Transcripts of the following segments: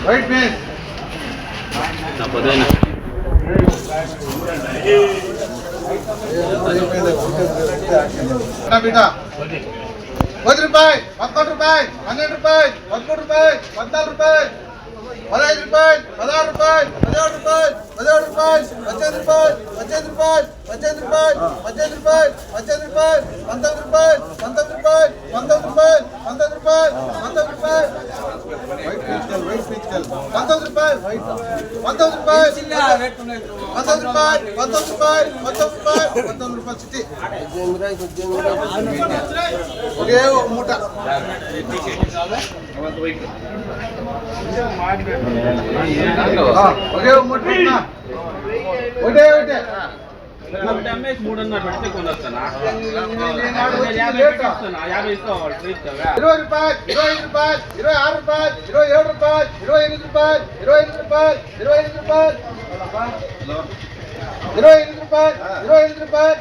white mean beta 10 రూపాయలు 11 రూపాయలు 12 రూపాయలు 13 రూపాయలు 14 రూపాయలు 15 రూపాయలు 16 రూపాయలు 17 రూపాయలు 17 రూపాయలు 18 రూపాయలు 18 రూపాయలు 18 రూపాయలు 18 రూపాయలు 18 రూపాయలు 19 రూపాయలు 19 రూపాయలు 19 రూపాయలు 19 రూపాయలు 19 రూపాయలు 19 రూపాయలు 19 రూపాయలు 19 రూపాయలు 19 రూపాయలు 19 రూపాయలు చిట్టి ఒకే ఒక మూట ఒకే ఒక మూట ఒకటే ఒకటే అమ్మేసి 300 పెడితే కొనొస్తానా 50 ఇస్తావు 20 రూపాయలు 25 రూపాయలు 26 రూపాయలు 27 రూపాయలు 28 రూపాయలు 28 రూపాయలు 28 రూపాయలు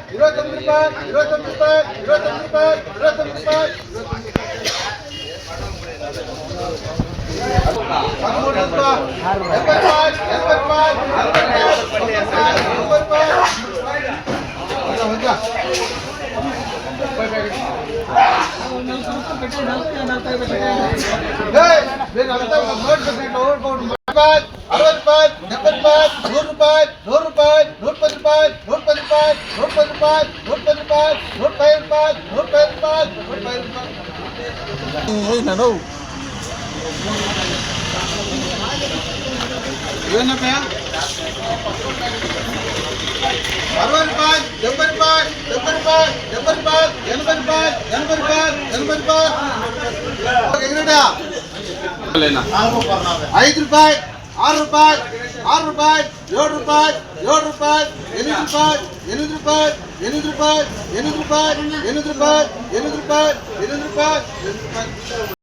28 రూపాయలు 28 రూపాయలు 29 రూపాయలు 29 రూపాయలు 29 రూపాయలు 29 రూపాయలు 5 రూపాయలు 6 రూపాయలు 6 రూపాయలు 7 రూపాయలు 7 రూపాయలు 8 రూపాయలు 8 రూపాయలు 8 రూపాయలు 8 రూపాయలు 8 రూపాయలు 8 రూపాయలు 8 రూపాయలు 8 రూపాయలు